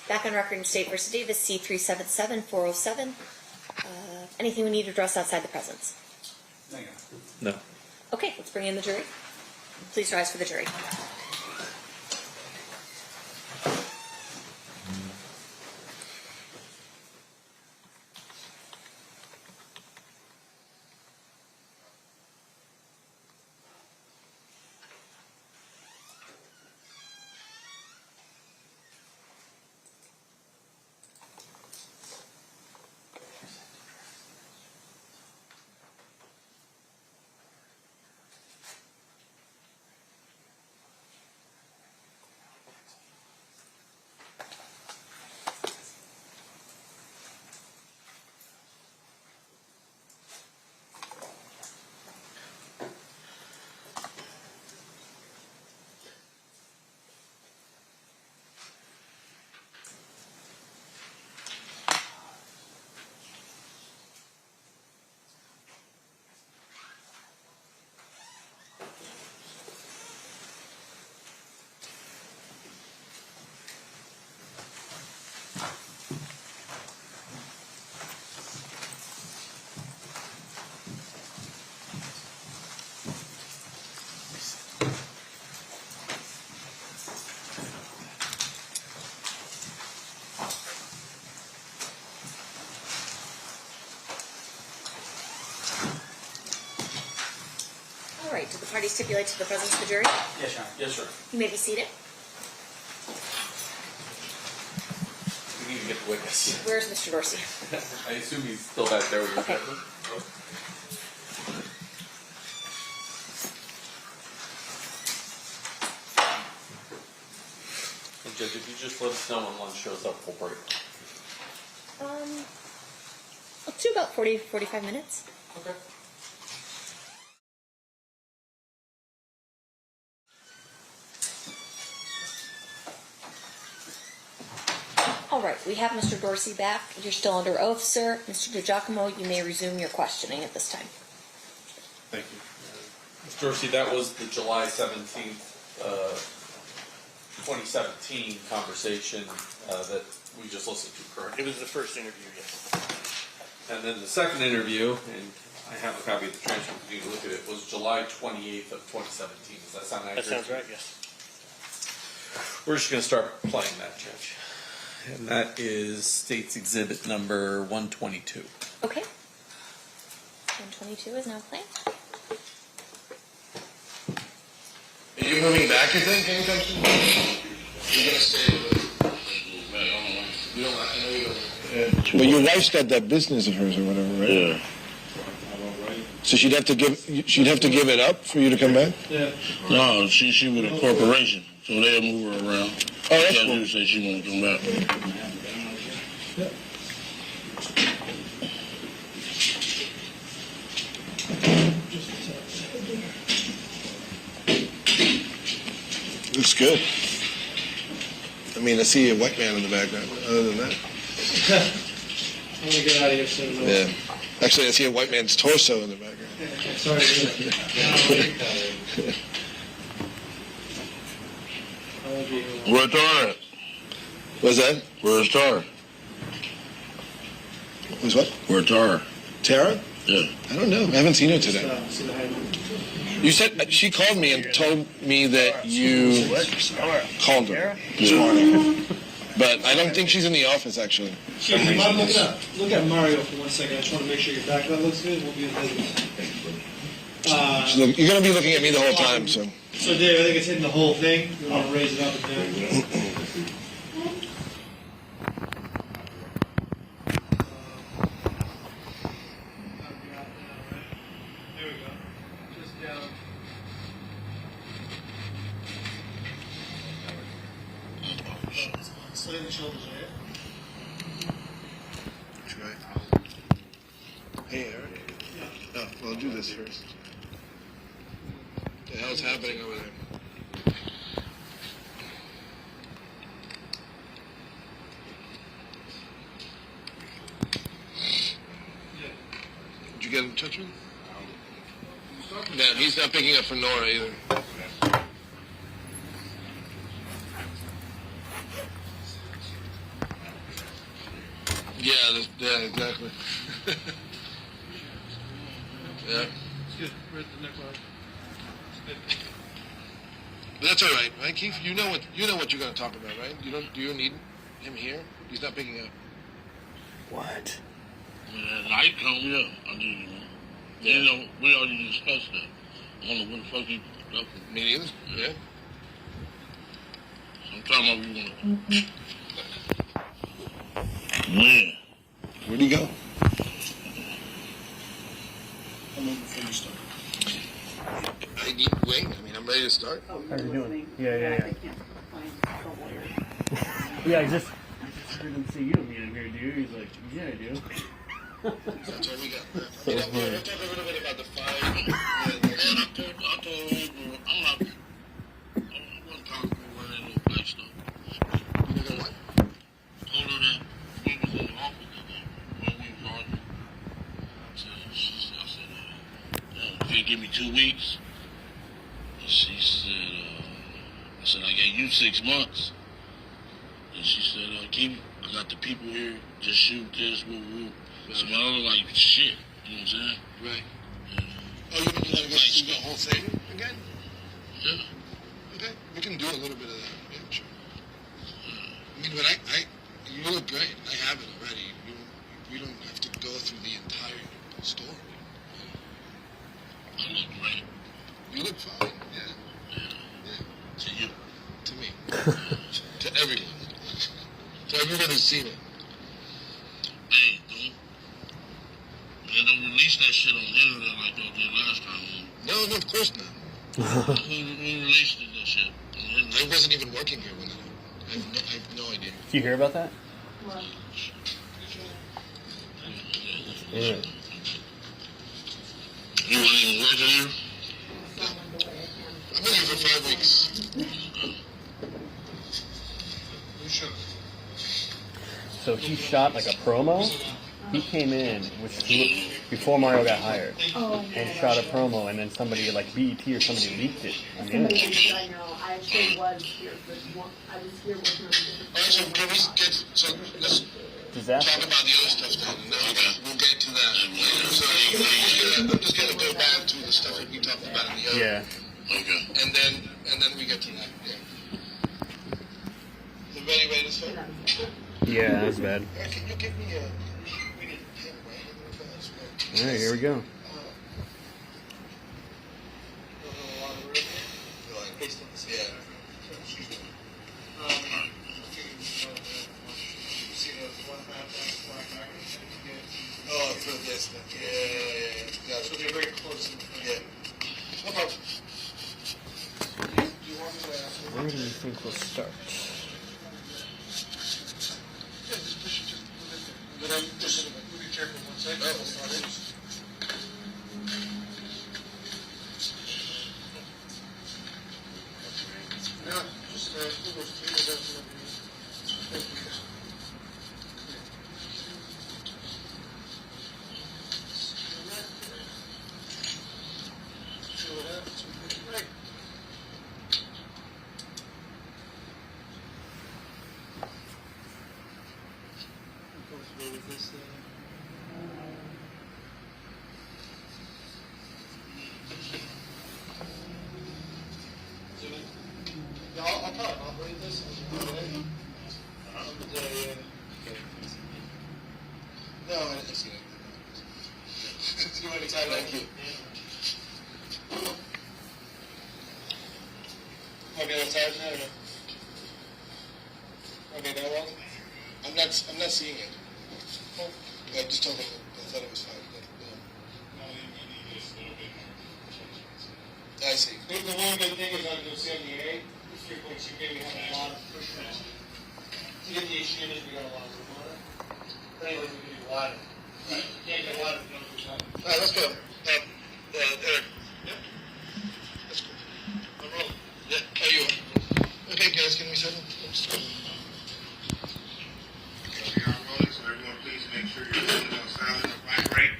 Back on record in State versus Davis, C-377-407. Anything we need to address outside the presence? No. Okay, let's bring in the jury. Please rise for the jury. All right, did the parties stipulate to the presence of the jury? Yes, Your Honor. Yes, sir. You may be seated. We need to get the witness. Where's Mr. Dorsey? I assume he's still back there with your Okay. present. And Judge, if you just let us know when lunch shows up, we'll break. Let's do about 45 minutes. Okay. All right, we have Mr. Dorsey back. You're still under oath, sir. Mr. DiGiacomo, you may resume your questioning at this time. Thank you. Mr. Dorsey, that was the July 17th, 2017 conversation that we just listened to, correct? It was the first interview, yes. And then the second interview, and I have a copy of the transcript for you to look at it, was July 28th of 2017. Does that sound accurate? That sounds right, yes. We're just going to start playing that, Judge. And that is State's Exhibit number 122. Okay. 122 is now playing. Are you moving back, you think, anytime soon? You're going to stay you don't, I know you don't. Well, your wife's got that business of hers or whatever, right? Yeah. So she'd have to give it up for you to come back? Yeah. No, she with a corporation, so they'll move her around. Oh, that's Judge cool. Hughes said she won't come back. Looks good. I mean, I see a white man in the background. Other than that, I'm gonna get out of here soon. yeah. Actually, I see a white man's torso in the background. Sorry to hear that. I won't be here long. Where's Tara? What's that? Where's Tara? Who's what? Where's Tara? Tara? Yeah. I don't know. I haven't seen her today. See the hydrant. You said she called me and told me that you called her this morning. But I don't think she's in the office, actually. Chief, you might look at Mario for 1 second. I just want to make sure your background looks good. We'll be in business. You're going to be looking at me the whole time, so. So, Dave, I think it's hitting the whole thing. We want to raise it up and down. There we go. Just down. Slid in the shoulders, right? Try. Hey, Eric. Yeah. Oh, well, do this first. What the hell's happening over there? Did you get in touch with him? No, he's not picking up for Nora either. Yeah, exactly. Yeah. Good. Right the neck line. But that's all right, right, Keith? You know what you're going to talk about, right? Do you need him here? He's not picking up. What? Yeah, light come, yeah, I do, you know. Yeah. You know, we already discussed that. I don't know what the fuck he up with. Me neither. Yeah. I'm talking about we want. Man. Where'd he go? I'm moving before you start. I need wait. I mean, I'm ready to start. How are you doing? Yeah. Yeah, I just heard him say you don't need him here, do you? He's like, yeah, I do. That's all we got. We'll talk a little bit about the fight. I told her, I'm not, I wasn't comfortable with that little black stuff. You know what? Told her that we was in the office today when we was arguing. I said, if you give me 2 weeks, she said, I said, I gave you 6 months. And she said, Keith, I got the people here, just shoot this, woo. So I was like, shit, you know what I'm saying? Right. Yeah. Oh, you mean you gotta go through the whole thing again? Yeah. Okay. We can do a little bit of that. Yeah, sure. I mean, but you look great. I have it already. We don't have to go through the entire story. I look great. You look fine. Yeah. To you. To me. To everyone. To everyone who's seen it. Hey, don't release that shit on the internet like they did last time. No, of course not. Who released that shit? I wasn't even working here when that happened. I have no idea. Did you hear about that? Yeah. You weren't even working here? I've been here for 5 weeks. So he shot like a promo. He came in, before Mario got hired, and shot a promo, and then somebody like BET or somebody leaked it. Somebody else that I know. I actually was here, but I was here working on a different. Alright, so can we get, so let's Disaster. talk about the other stuff then, and then we'll get to that later. So I'm just gonna go back to the stuff that we talked about in the other. Yeah. Okay. And then we get to that, yeah. Everybody ready to start? Yeah, that's bad. Can you give me we need a pen, right? All right, here we go. Yeah. Oh, for this, yeah. Got it. So they're very close. Yeah. No problem. Where do you think we'll start? Just be careful 1 second. Yeah, just those 3 events. See what happens. Right. Yeah, I'll probably operate this. No, I see it. See you anytime. Thank you. Okay, that's time now. Okay, that one. I'm not seeing it. I just told him I thought it was fine. But, I see. The one good thing is on the 78, the 3.2 we have a lot of pushbacks. To get the HDMs, we got a lot of room on it. But anyway, we can do wider. Right? You can't get wider if you don't do that. All right, let's go. Eric. Yeah. That's cool. I'm rolling. Yeah. Are you? Okay, guys, can we settle? Let's go. We are rolling, so everyone please make sure you're holding on sound and mic rate.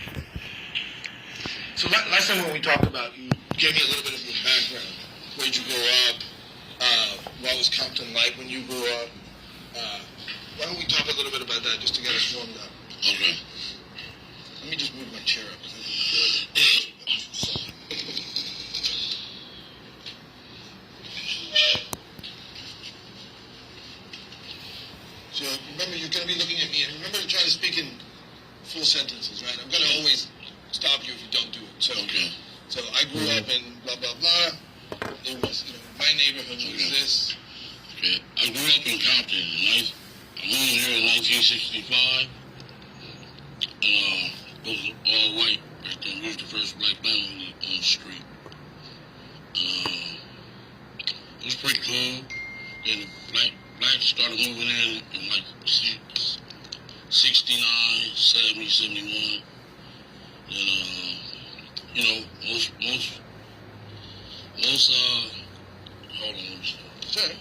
So last time when we talked about, you gave me a little bit of your background. Where'd you grow up? What was Compton like when you grew up? Why don't we talk a little bit about about that just to get us warmed up. Okay. Let me just move my chair up. So remember, you're going to be looking at me, and remember to try to speak in full sentences, right? I'm going to always stop you if you don't do it. So, Okay. so I grew up in blah blah blah. It was, my neighborhood was this. Okay. I grew up in Compton. I moved here in 1965. And it was all white right then. We was the first black family on the street. It was pretty cool. Then the blacks started moving in like 69, 70, 71. And most hold on. Sure.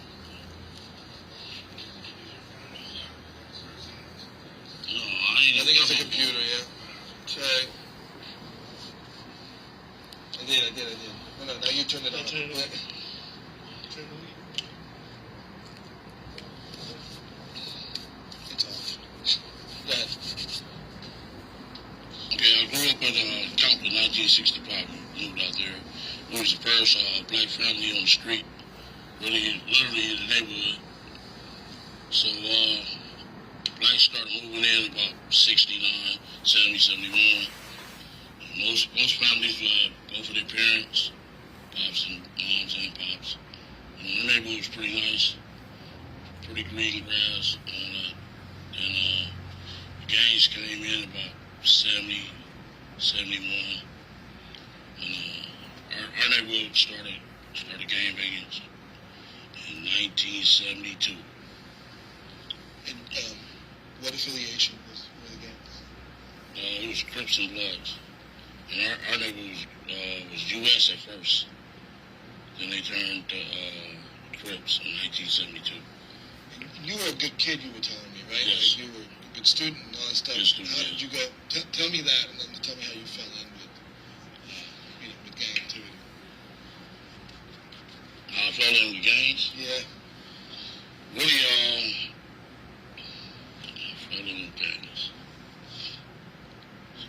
No, I think it's a computer, yeah. Check. I did. No, now you turn it on. Turn it on. It's off. Go ahead. Okay, I grew up in Compton, 1965. Moved out there. We was the first black family on the street, literally in the neighborhood. So blacks started moving in about 69, 70, 71. Most families will have both of their parents, pops and moms and pops. The neighborhood was pretty nice, pretty green grass, all that. And the gangs came in about 70, 71. And our neighborhood started gang banging in 1972. And what affiliation were the gangs? It was Crips and Bloods. And our neighborhood was U.S. at first. Then they turned to Crips in 1972. And you were a good kid, you were telling me, right? Yes. Like you were a good student and all that stuff. Good student, How yeah. did you go? Tell me that, and then tell me how you fell in with gang activity. I fell in with gangs. Yeah. Really, I fell in with gangs.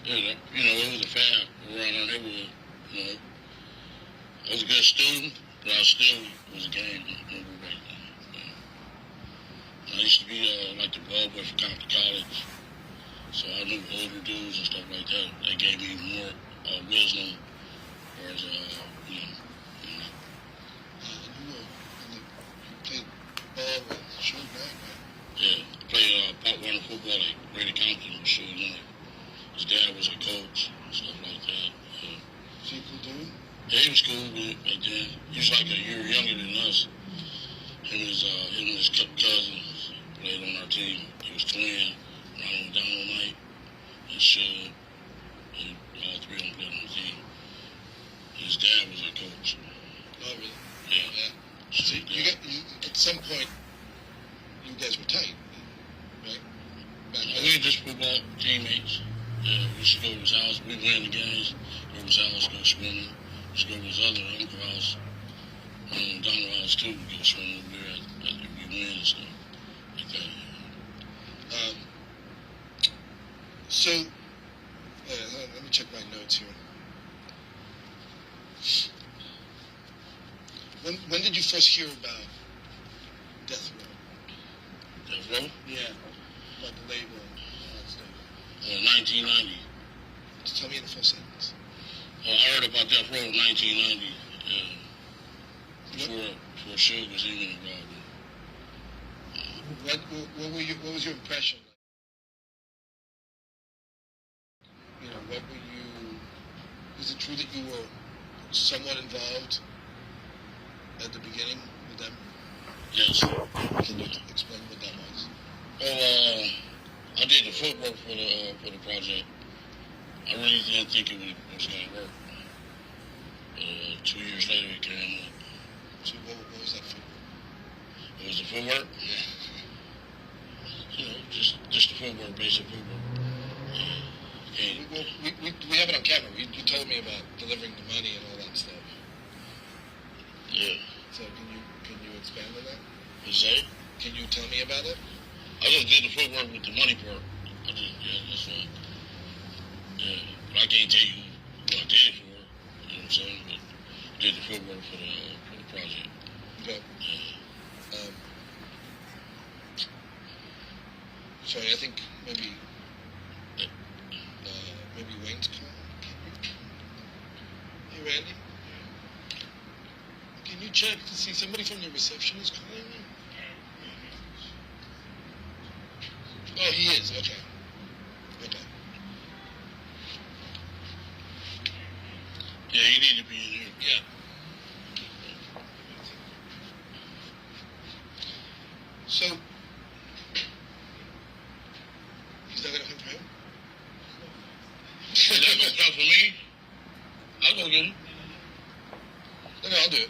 It was a fad around our neighborhood. I was a good student, but I still was a gang member back then. I used to be like the ball boy for Compton College, so I knew older dudes and stuff like that. They gave me more wisdom, whereas You played ball with Suge Knight, right? yeah, played Pop Warner football at Greater Compton with Suge Knight. His dad was a coach and stuff like that. So you cool dude? Yeah, he was cool back then. He was like a year younger than us. Him and his cousins played on our team. He was twin, Ronald Dynamite, and Suge. And all three of them played on the team. His dad was a coach. Oh, really? Yeah. So you at some point, you guys were tight, right? Back then. We were just football teammates. Yeah, we used to go to his house. We win the games. Go to his house, go swimming. We used to go to his other uncle house. And Donald house too. We go swimming over there after we win and stuff like that. So, let me check my notes here. When did you first hear about Death Row? Death Row? Yeah. About the label and all that stuff. 1990. Just tell me in a full sentence. I heard about Death Row in 1990. Before Suge was even involved. What was your impression? Is it true that you were somewhat involved at the beginning with them? Yes. Can you explain what that was? Well, I did the footwork for the project. I really didn't think it was going to work. 2 years later, it came up. So what was that footwork? It was the footwork? Yeah. Just the footwork, basic footwork. We have it on camera. You told me about delivering the money and all that stuff. Yeah. So can you expand on that? You say? Can you tell me about it? I just did the footwork with the money part. I did, yeah, that's fine. Yeah, but I can't tell you who I did it for. You know what I'm saying? But I did the footwork for the project. Okay. Yeah. Sorry, I think maybe Wayne's calling. Hey, Randy. Can you check to see somebody from the reception is calling me? Oh, he is. Okay. Okay. Yeah, he need to be in here. Yeah. So, he's not gonna come for him? Is that gonna come for me? I'll go get him. No, I'll do it.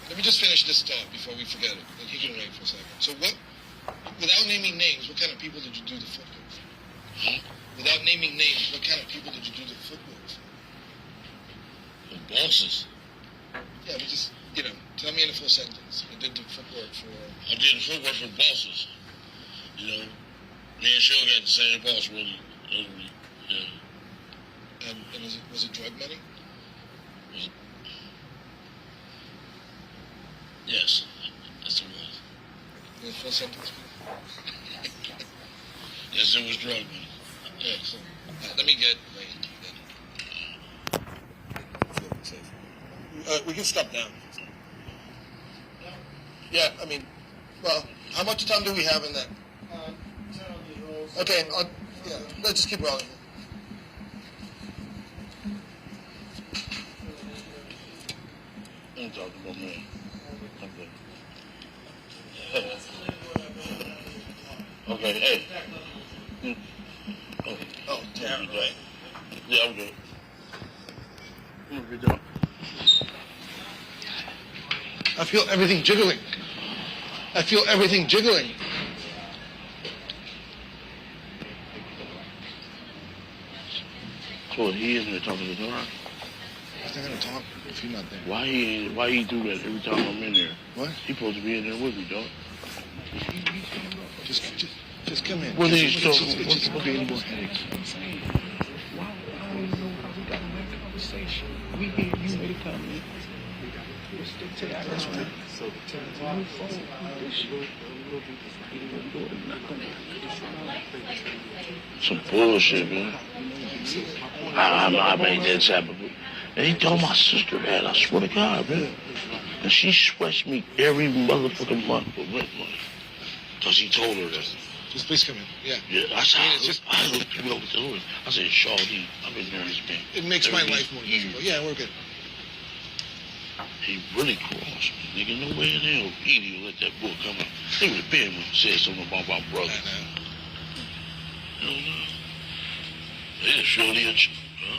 Let me just finish this thought before we forget it. Then he can wait for a second. So what, without naming names, what kind of people did you do the footwork for? Huh? Without naming names, what kind of people did you do the footwork for? The bosses. Yeah, but just, tell me in a full sentence. You did the footwork for... I did the footwork for bosses. You know, me and Shug got the same boss, really. Yeah. And was it drug money? Yes, that's what it was. In a full sentence, Yes, it was drug money. Yeah, so, let me get Wayne. We can stop now. Yeah, how much time do we have in that? 10 of these rolls. Okay, let's just keep rolling. I'm talking about me. I'm good. Okay, hey. Oh, damn, right. Yeah, I'm good. Good job. I feel everything jiggling. So he isn't there talking to the door? He's not gonna talk if you're not there. Why he do that every time I'm in there? What? He supposed to be in there with me, dog. Just come in. What is so? Just creating more headaches. Why I don't even know how we got in that conversation. We hear you ready to come in. We'll stick to that. That's right. So move forward with this shit. Some bullshit, man. I made that happen. And he told my sister that, I swear to God, man. And she sweats me every motherfucking month for rent money. Because he told her that. Just please come in. Yeah. Yeah, I looked people over the door. I said, Shawty, I've been doing this man. It makes my life more difficult. Yeah, we're good. He really crossed me, nigga. No way in hell Edie would let that book come out. They would have been when he said something about my brother. I know. Yeah, surely a huh?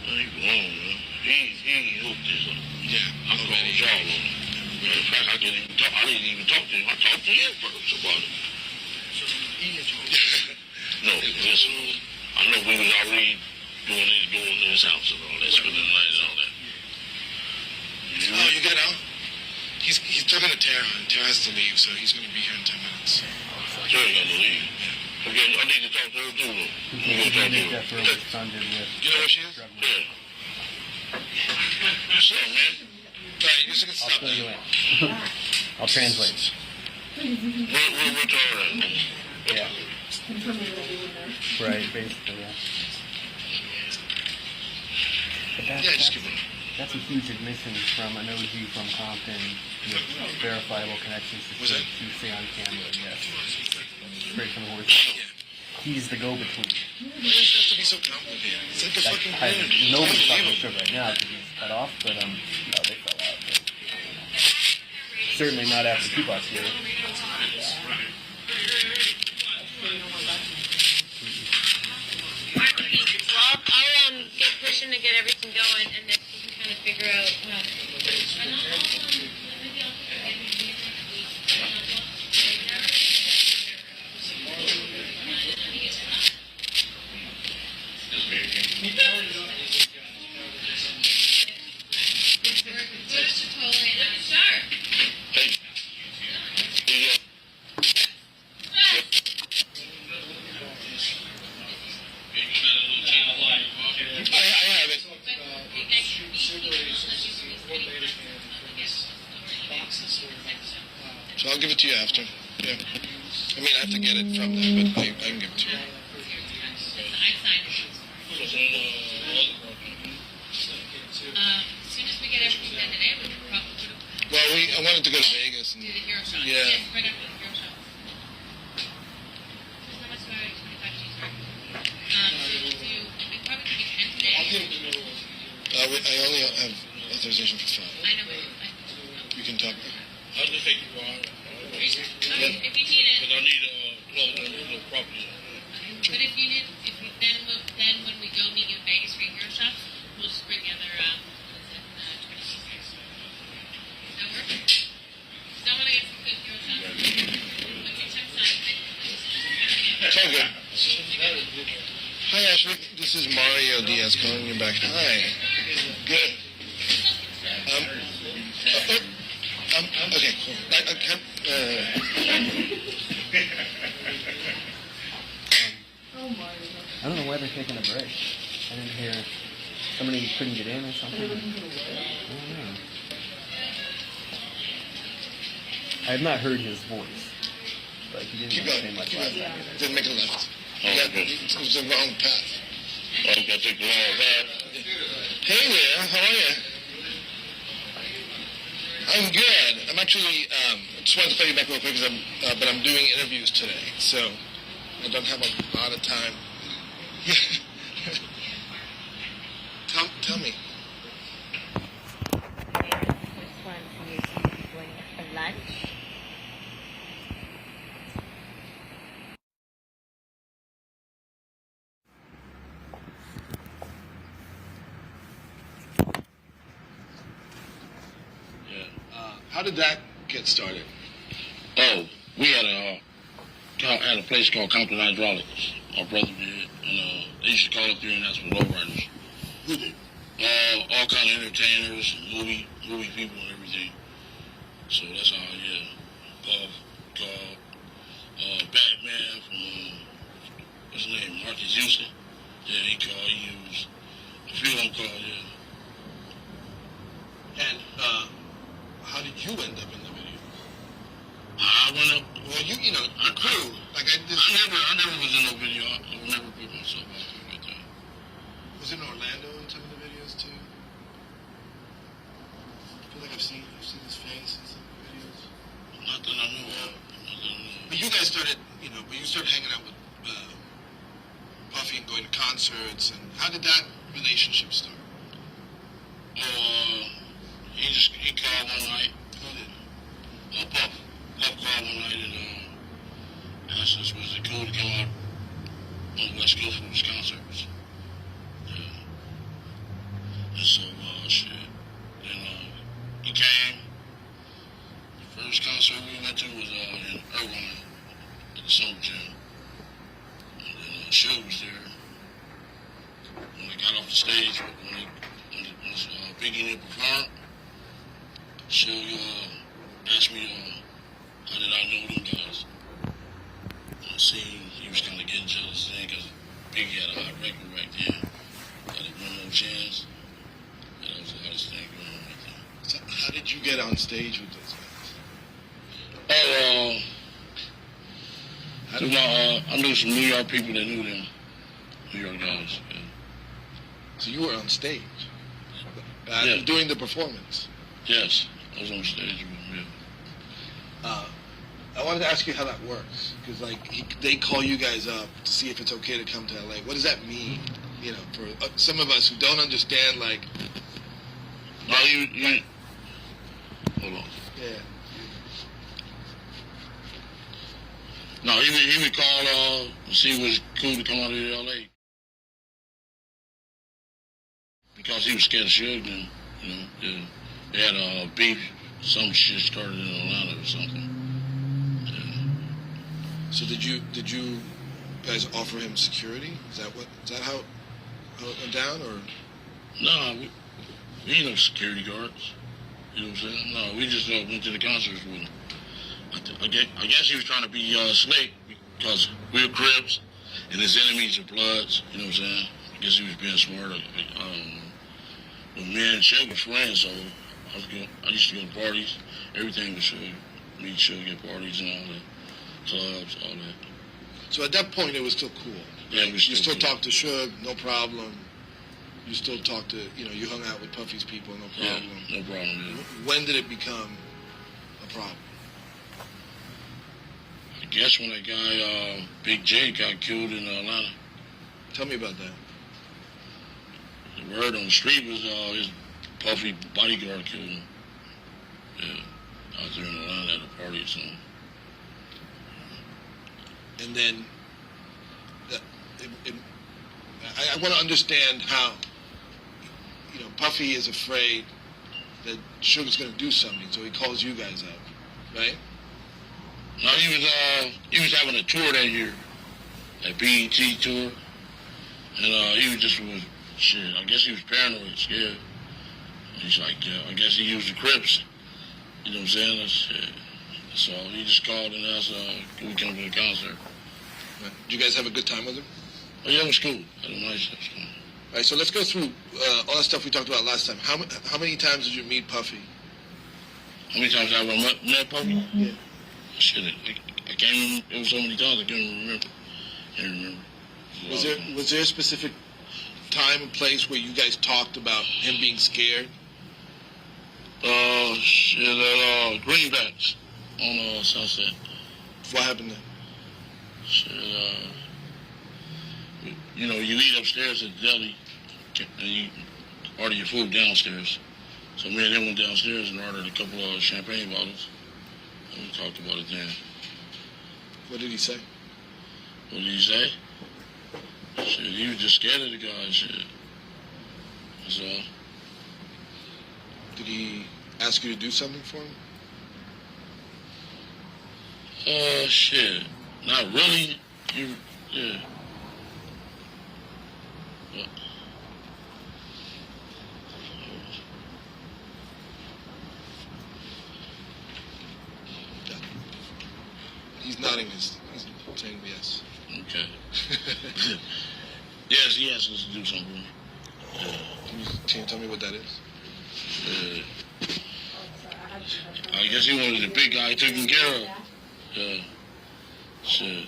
I ain't wrong, man. He hooked this up. Yeah, I'm calling y'all on it. Matter of fact, I didn't even talk to him. I talked to you first about it. No, listen, I know we was already doing this house and all that, spending the night and all that. Oh, you get out? He's talking to Tara, and Tara has to leave, so he's going to be here in 10 minutes. Tara got to leave. Okay, I need to talk to her too, though. I'm going to talk to her. That's what Son did with. You know where she is? Yeah. What's up, man? Alright, you're just going to I'll stop fill you there. in. I'll translate. Where Tara at? Yeah. Right, basically, yeah. But Yeah, just keep it. that's a huge admission from an OG from Compton with verifiable connections to Was that? see on camera, yes. Straight from the horse. He's the go-between. Why does it have to be so complicated? It's like a fucking marriage. Nobody's talking to Suge right now because he's cut off, but no, they fell out. But, certainly not after Tupac's here. I'll get Christian to get everything going, and then we can kind of figure out. Hey, So I'll give it to you after. Yeah. I mean, I have to get it from them, but I can give it to you. As soon as we get everything done today, we can probably Well, I wanted to go to Vegas. And, do the hero shot. Yeah. Yes, right after the hero shot. There's not much about it, 25 G's, right? We probably could do 10 today. I only have authorization for 5. I know, but You can talk. I'll just take it for hour. if you need it. Because I need no property. But if you need, then when we go meet you in Vegas for your hero shots, we'll just bring the other, 26. Does that work? Still want to get some good hero shots. Okay, check this out. It's all good. Hi, Ashley. This is Mario Diaz calling you back. Hi. Good. Okay. I can't. I don't know why they're taking a break. I didn't hear somebody couldn't get in or something. I don't know. I have not heard his voice, but he Keep didn't going. say much Keep last going. time. Didn't make a left. It was the wrong path. Oh, you got to take the long path. Hey there. How are you? I'm good. I'm actually. Just wanted to play you back real quick because but I'm doing interviews today, so I don't have a lot of time. Tell me. This one is going for lunch. How did that get started? Oh, we had a place called Compton Hydraulics. My brother did, and they used to call up there and ask for lowriders. Who did? All kind of entertainers, movie people, and everything. So that's how, Batman from what's his name, Marcus Houston. Yeah, he called. He used a few of them called. Yeah. And how did you end up in the video? I went up. Well, you know, the crew. Like I never was in no video. I would never put myself out there like that. Was in Orlando in some of the videos too. I feel like I've seen his face in some of the videos. Not that I know of. But you guys started, but you started hanging out with Puffy and going to concerts. And how did that relationship start? He called one night. Puff called one night and asked us was it cool to come out on the West Coast for his concerts. Yeah. And so then he came. The first concert we went to was in Irvine at the Summer Jam. And then Suge was there. When they got off the stage, when Biggie didn't perform, Suge asked me how did I know them guys. I seen he was kind of getting jealous then because Biggie had a hot record back then. Got it One More Chance. And that was the hottest thing going on right there. So how did you get on stage with those guys? I knew some New York people that knew them. New York guys. Yeah. So you were on stage? Yeah. Doing the performance? Yes, I was on stage with them, yeah. I wanted to ask you how that works, because they call you guys up to see if it's okay to come to LA. What does that mean? For some of us who don't understand, No, hold on. Yeah. No, he would call to see if it was cool to come out of LA. Because he was scared of Suge, and they had a beef. Some shit started in Atlanta or something. So did you guys offer him security? Is that how it went down, or? No, we ain't no security guards. You know what I'm saying? No, we just went to the concerts with him. I guess he was trying to be slick because we're Crips and his enemies are Bloods. You know what I'm saying? I guess he was being smart. When me and Suge was friends, so I used to go to parties. Everything was Suge. meet Suge at parties and all that, clubs, all that. So at that point, it was still cool. Yeah, you still talk to Suge, no problem. You still talk to, you hung out with Puffy's people, no problem. Yeah, no problem. Yeah. When did it become a problem? I guess when that guy, Big J, got killed in Atlanta. Tell me about that. The word on the street was his Puffy bodyguard killed him. Yeah, out there in Atlanta at a party or something. And then, I want to understand how, Puffy is afraid that Suge's going to do something, so he calls you guys up, right? No, he was having a tour that year, that BET tour, and he was just shit. I guess he was paranoid, scared. He's like, I guess he used the Crips. You know what I'm saying? That's, so he just called and asked, can we come to the concert? Right. Did you guys have a good time with him? Oh yeah, it was cool. Had a nice time. All right, so let's go through all the stuff we talked about last time. How many times did you meet Puffy? How many times have I met Puffy? Yeah. Shit, I can't even, it was so many times I can't even remember. Was there a specific time and place where you guys talked about him being scared? Shit, at Greenbacks on Sunset. What happened then? Shit, you eat upstairs at the deli, and you order your food downstairs. So me and them went downstairs and ordered a couple of champagne bottles. And we talked about it then. What did he say? What did he say? Shit, he was just scared of the guy, shit. That's all. Did he ask you to do something for him? Shit. Not really. Yeah. But, He's nodding he's saying yes. Okay. Yes, he asked us to do something. Can you tell me what that is? I guess he wanted the big guy taken care of. Yeah. Shit.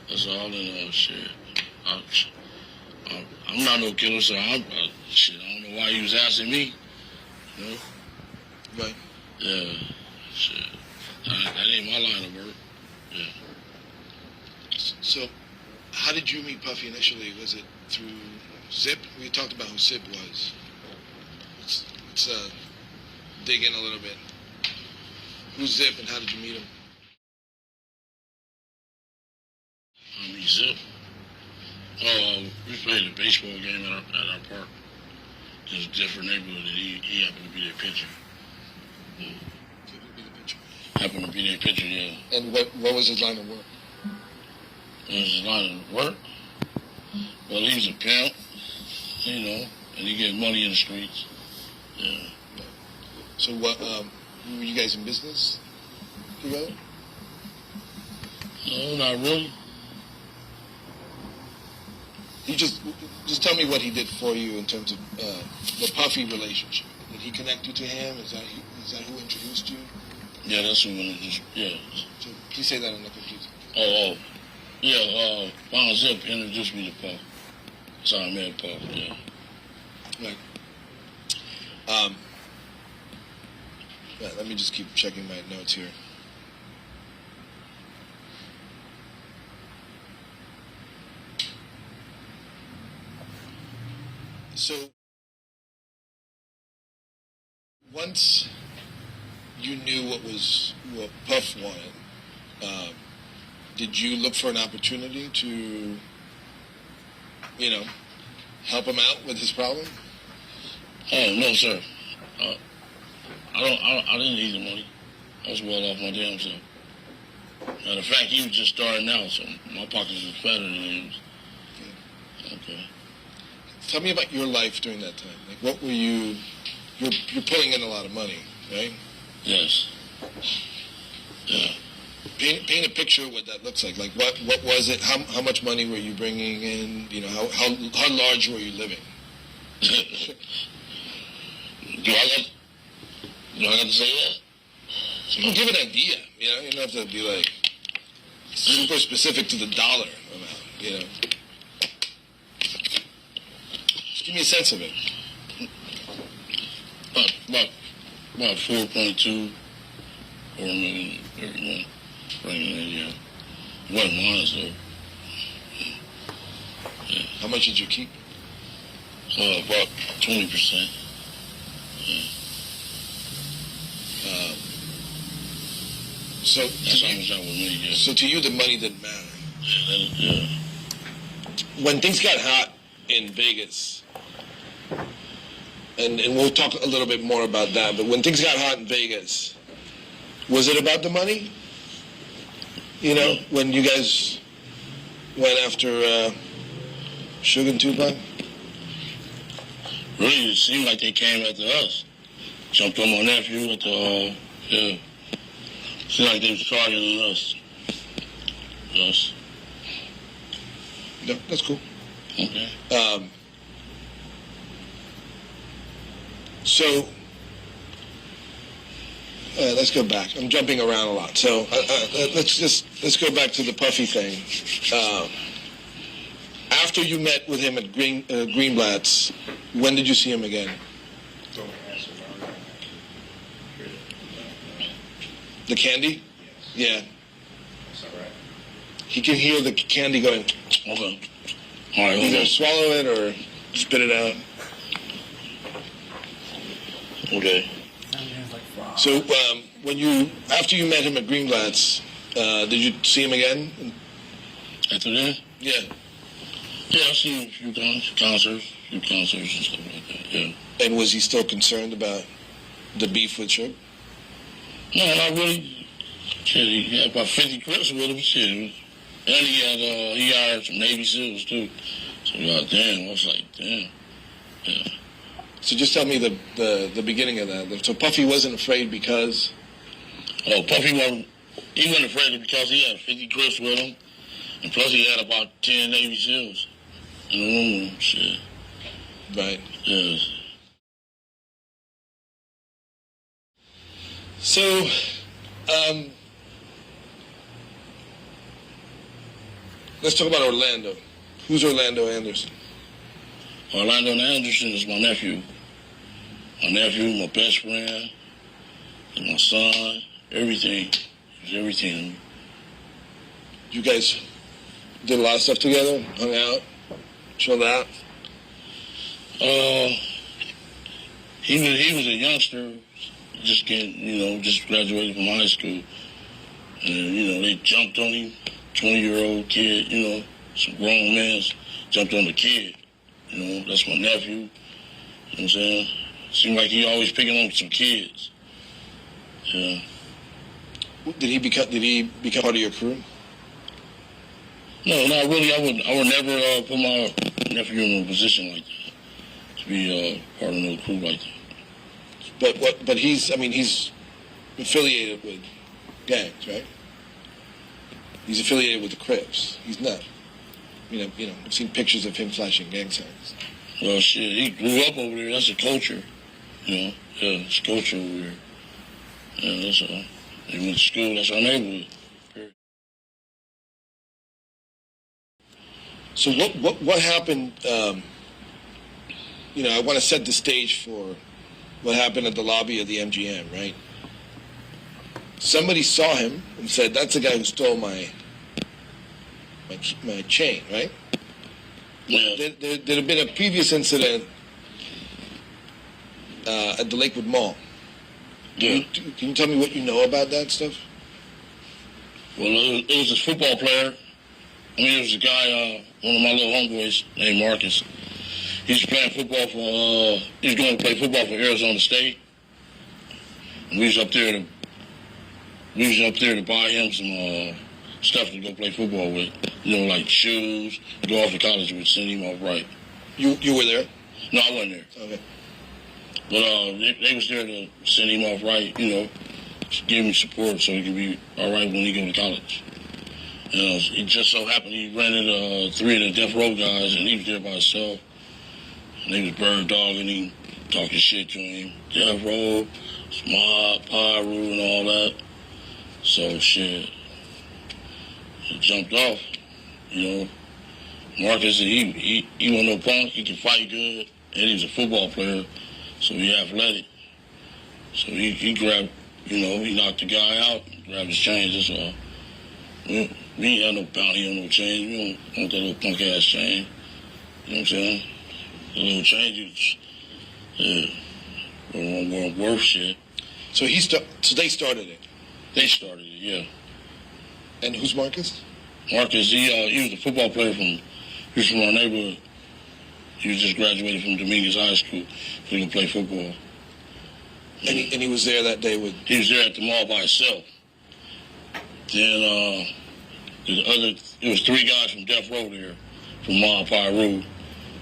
That's all in shit. I'm not no killer, so shit, I don't know why he was asking me. You know? Right. Yeah. Shit. That ain't my line of work. Yeah. So, how did you meet Puffy initially? Was it through Zip? We talked about who Zip was. Let's dig in a little bit. Who's Zip and how did you meet him? I mean, Zip. We played a baseball game at our park. There's a different neighborhood, and he happened to be their pitcher. Happened to be their pitcher, yeah. And what was his line of work? What was his line of work? Well, he was a pimp, and he get money in the streets. Yeah. So what, were you guys in business together? No, not really. You just tell me what he did for you in terms of the Puffy relationship. Did he connect you to him? Is that who introduced you? Yeah, that's who introduced. Yeah. So please say that on the computer. Oh. Yeah. Von Zip introduced me to Puff. That's how I met Puff. Yeah. Right. Let me just keep checking my notes here. So, once you knew what Puff wanted, did you look for an opportunity to, help him out with his problem? Oh, no, sir. I didn't need the money. I was well off my damn self. Matter of fact, he was just starting out, so my pockets was fatter than his. Okay. Tell me about your life during that time. Like, what were you're putting in a lot of money, right? Yes. Yeah. Paint a picture of what that looks like. Like, what was it? How much money were you bringing in? How large were you living? Do I got to say that? You can give an idea, you know? You don't have to be like super specific to the dollar amount, you know? Just give me a sense of it. About 4.2 or a million every month. Right, yeah. It wasn't mine, though. Yeah. How much did you keep? About 20%. Yeah. So that's how much I was made, yeah. So to you, the money didn't matter. Yeah. When things got hot in Vegas, and we'll talk a little bit more about that, but when things got hot in Vegas, was it about the money? You know, when you guys went after Sugar and Tupac? Really, it seemed like they came after us. Jumped on my nephew at the, yeah. Seemed like they was targeting us. Us. No, that's cool. Okay. So, let's go back. I'm jumping around a lot. So let's go back to the Puffy thing. After you met with him at Greenblatt's, when did you see him again? The candy? Yeah. Is that right? He can hear the candy going. Okay. All right. Either swallow it or spit it out. Okay. So after you met him at Greenblatt's, did you see him again? After that? Yeah. Yeah, I seen a few concerts and stuff like that, yeah. And was he still concerned about the beef with Suge? No, not really. Shit, he had about 50 Crips with him, shit. And he hired some Navy SEALs, too. So, goddamn, I was like, damn. Yeah. So just tell me the beginning of that. So Puffy wasn't afraid because? Oh, Puffy wasn't afraid because he had 50 Crips with him. And plus he had about 10 Navy SEALs in the room, shit. Right. Yes. So, let's talk about Orlando. Who's Orlando Anderson? Orlando Anderson is my nephew. My nephew, my best friend, and my son, everything. He's everything to me. You guys did a lot of stuff together, hung out, chilled out? He was a youngster, just graduated from high school. And, they jumped on him, 20-year-old kid, some grown men jumped on the kid. That's my nephew. You know what I'm saying? Seemed like he always picking on some kids. Yeah. Did he become part of your crew? No, not really. I would never put my nephew in a position like that to be part of no crew like that. But he's affiliated with gangs, right? He's affiliated with the Crips. He's not. I've seen pictures of him flashing gang signs. Well, shit, he grew up over there. That's a culture, Yeah, it's culture over there. Yeah, that's all. He went to school. That's our neighborhood. So what happened? I want to set the stage for what happened at the lobby of the MGM, right? Somebody saw him and said, "That's the guy who stole my chain," right? Yeah. There had been a previous incident at the Lakewood Mall. Yeah. Can you tell me what you know about that stuff? Well, it was this football player. There was a guy, one of my little homeboys named Marcus. He was playing football he was going to play football for Arizona State. And we was up there to buy him some stuff to go play football with. Like shoes, to go off to college with, send him off right. You were there? No, I wasn't there. Okay. But they was there to send him off right, to give him support so he could be all right when he go to college. It just so happened he rented 3 of the death row guys, and he was there by himself. And they was bird dogging him, talking shit to him. Death row, It's mob, Amaru, and all that. So shit, it jumped off. You know, Marcus, he wasn't no punk. He can fight good, and he's a football player, so he athletic. So he grabbed, you know, he knocked the guy out, grabbed his chains. That's all. We ain't had no bounty on no chains. We don't want that little punk ass chain. You know what I'm saying? The little changes, weren't worth shit. So so they started it. They started it, yeah. And who's Marcus? Marcus, he was a football player he was from our neighborhood. He was just graduated from Dominguez High School, so he could play football. And he was there that day with. He was there at the mall by himself. Then it was 3 guys from Death Row there, from Mob Pyru.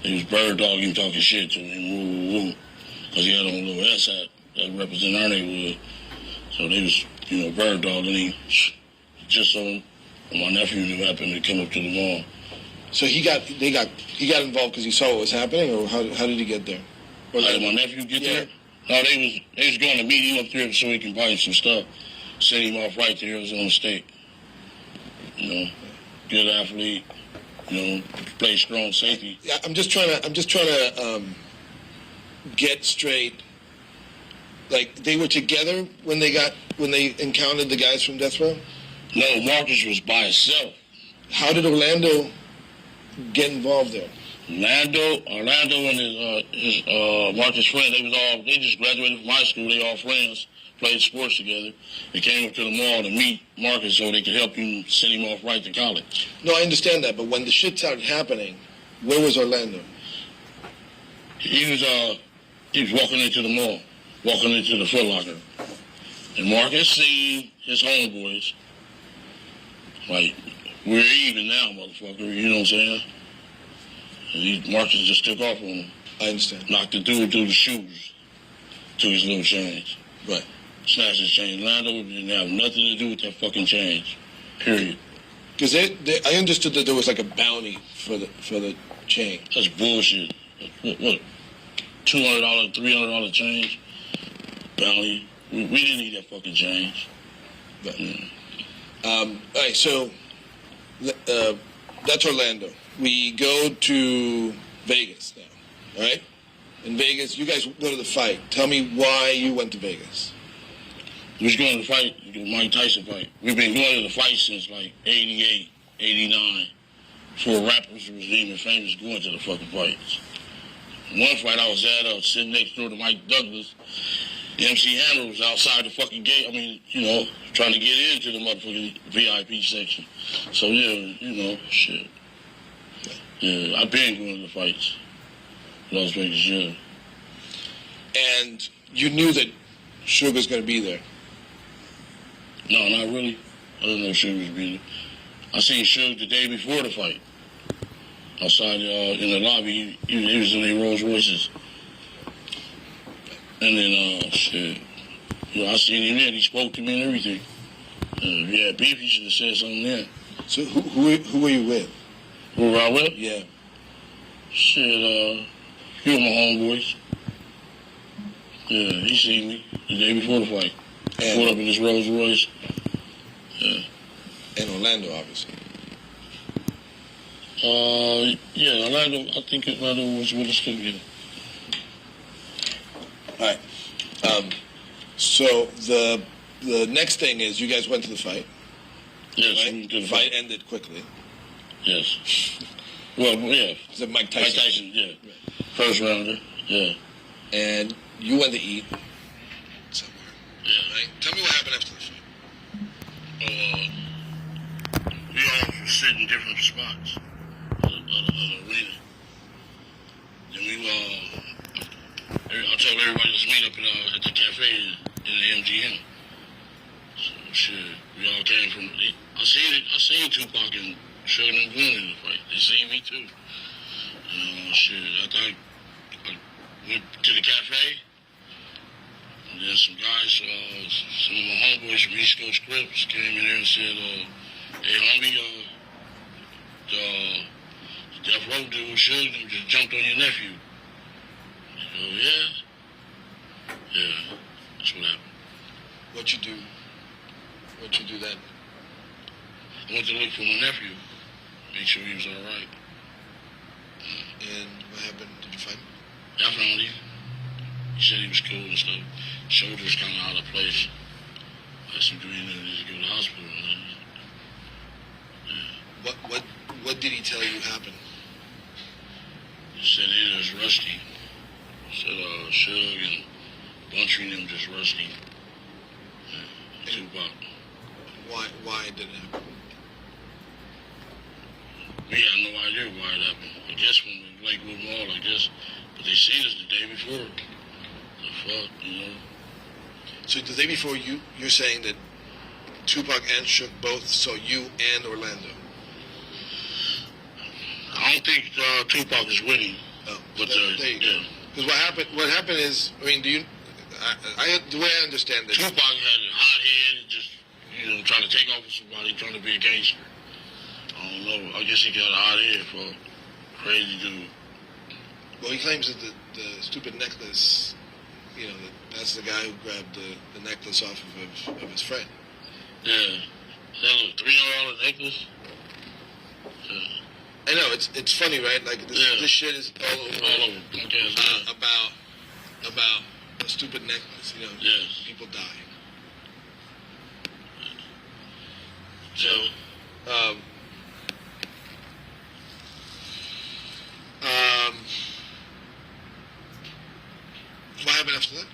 They was bird dogging, talking shit to him, woo, because he had on a little S hat that represented our neighborhood. So they was, you know, bird dogging him. Just so my nephew knew happened to come up to the mall. So he got involved because he saw what was happening, or how did he get there? How did my nephew get there? No, they was going to meet him up there so he can buy him some stuff. Send him off right to Arizona State. You know, good athlete. You know, play strong safety. Yeah, I'm just trying to get straight. Like, they were together when they encountered the guys from Death Row? No, Marcus was by himself. How did Orlando get involved there? Orlando and his Marcus friend, they just graduated from high school. They all friends, played sports together. They came up to the mall to meet Marcus so they could help him send him off right to college. No, I understand that, but when the shit started happening, where was Orlando? He was walking into the mall, walking into the Foot Locker. And Marcus seen his homeboys. Like, we're even now, motherfucker, you know what I'm saying? And Marcus just took off on him. I understand. Knocked the dude through the shoes, took his little change. Right. Snatched his change. Orlando didn't have nothing to do with that fucking change. Period. Because I understood that there was like a bounty for the chain. That's bullshit. What? $200, $300 change? Bounty. We didn't need that fucking change. But, all right, so that's Orlando. We go to Vegas now, all right? In Vegas, you guys go to the fight. Tell me why you went to Vegas. We was going to the fight, the Mike Tyson fight. We've been going to the fight since like 88, 89. Before rappers was even famous going to the fucking fights. One fight I was at, sitting next door to Mike Douglas. MC Hammer was outside the fucking gate. I mean, you know, trying to get into the motherfucking VIP section. So, yeah, you know, shit. Yeah, I've been going to the fights. Las Vegas, yeah. And you knew that Sugar's going to be there? No, not really. I didn't know Sugar was be there. I seen Sugar the day before the fight. Outside in the lobby, he was in their Rolls Royces. And then, shit, you know, I seen him there. He spoke to me and everything. If he had beef, he should have said something there. So who were you with? Who were I with? Yeah. Shit, he was my homeboys. Yeah, he seen me the day before the fight. Pulled up in his Rolls Royce. Yeah. And Orlando, obviously. Yeah, Orlando, I think Orlando was with us too, yeah. All right. So the next thing is you guys went to the fight. Yes, right? we did the fight ended quickly. Yes. Well, yeah. Was it Mike Tyson? Mike Tyson, yeah. Right. First rounder, yeah. And you went to eat somewhere. Yeah. Right? Tell me what happened after the fight. We all sit in different spots of the arena. Then I told everybody let's meet up at the cafe in the MGM. So shit, we all came from. I seen Tupac and Sugar and Duane in the fight. They seen me too. Shit, I went to the cafe. And then some guys, some of my homeboys from East Coast Crips came in there and said, hey homie, the Death Row dude just jumped on your nephew. I go, yeah. That's what happened. What you do then? I went to look for my nephew, make sure he was all right. And what happened? Did you find him? I found him. He said he was cool and stuff. Shoulder was kind of out of place. I asked him, do you know to go to the hospital? Yeah. What did he tell you happened? He said he was rusty. He said Shug and Buntry and them just rusty. Yeah. Tupac. Why did it happen? We had no idea why it happened. I guess when we Lakewood Mall, I guess. But they seen us the day before. The fuck, you know. So the day before you're saying that Tupac and Shook both saw you and Orlando. I don't think Tupac is winning. Oh, but there you go. Because what happened is, I mean, the way I understand it, Tupac had a hot head and just, trying to take off with somebody, trying to be a gangster. I don't know. I guess he got a hot head for crazy dude. Well, he claims that the stupid necklace, that's the guy who grabbed the necklace off of his friend. Yeah. That little $300 necklace. Yeah. I know, it's funny, right? Like, this shit is all over. About a stupid necklace, Yes. People die. So, what happened after that?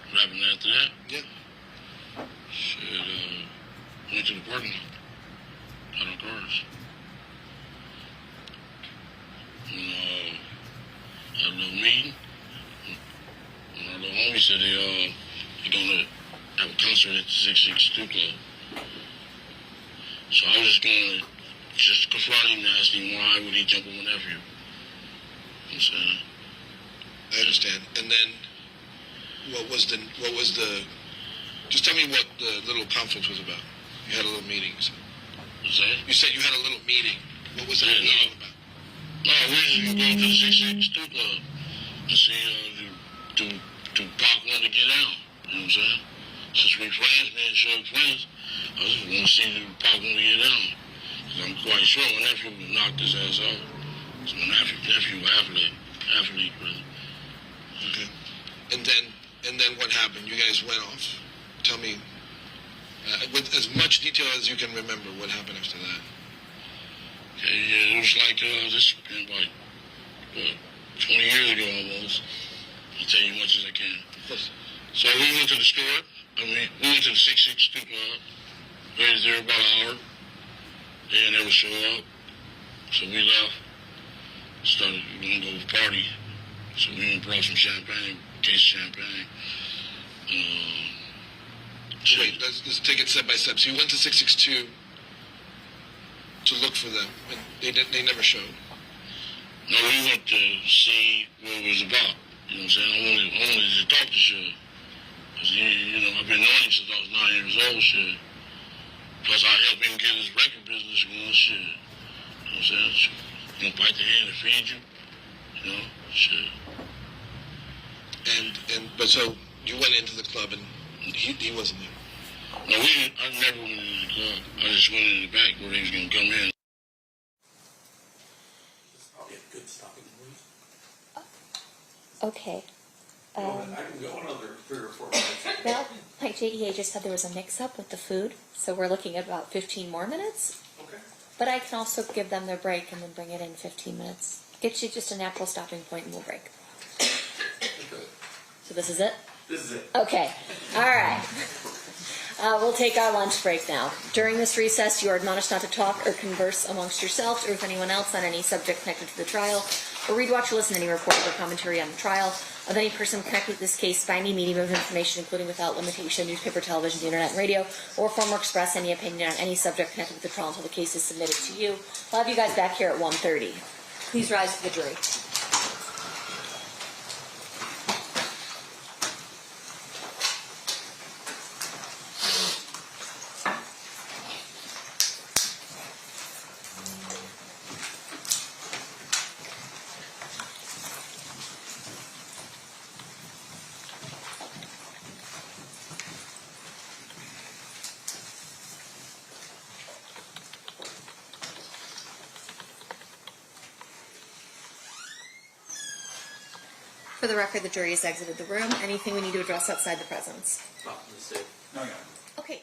What happened after that? Yeah. Shit, went to the parking lot. Got our cars. And, had a little meeting. And our little homie said they're gonna have a concert at the 662 Club. So I was just gonna confront him and ask him why would he jump on my nephew. You know what I'm saying? I understand. And then, what was the? Just tell me what the little conference was about. You had a little meeting. So. What's that? You said you had a little meeting. What was that meeting about? No, we were just going to the 662 Club to see do Pac want to get out. You know what I'm saying? Since we friends, me and Shug friends, I just want to see if Pac want to get out. Because I'm quite sure my nephew would knock his ass out. So my nephew athlete, brother. Okay. And then what happened? You guys went off. Tell me, with as much detail as you can remember, what happened after that? Okay, yeah, it was like, this been like, 20 years ago almost. I'll tell you as much as I can. So we went to the store. We went to the 662 Club. Waited there about an hour. They never show up. So we left. Started, we gonna go party. So we went and brought some champagne, case of champagne. Wait, let's take it step by step. So you went to 662 to look for them, and they never showed. No, we went to see what it was about. You know what I'm saying? I wanted to talk to Shug. Because, I've been knowing him since I was 9 years old, shit. Plus, I helped him get his record business going, shit. You know what I'm saying? You bite the hand that feeds you. Shit. But so you went into the club and he wasn't there. No, I never went into the club. I just went in the back where they was gonna come in. Probably a good stopping point. Okay. I can go another 3 or 4 minutes. Well, like JDA just said, there was a mix-up with the food, so we're looking at about 15 more minutes. Okay. But I can also give them their break and then bring it in 15 minutes. Get you just a natural stopping point and we'll break. So this is it? This is it. Okay. All right. We'll take our lunch break now. During this recess, you are admonished not to talk or converse amongst yourselves or with anyone else on any subject connected to the trial, or read, watch, or listen to any report or commentary on the trial of any person connected with this case by any medium of information, including without limitation, newspaper, television, the internet, and radio, or form or express any opinion on any subject connected with the trial until the case is submitted to you. I'll have you guys back here at 1:30. Please rise for the jury. For the record, the jury has exited the room. Anything we need to address outside the presence? Not in the state. No, yeah. Okay.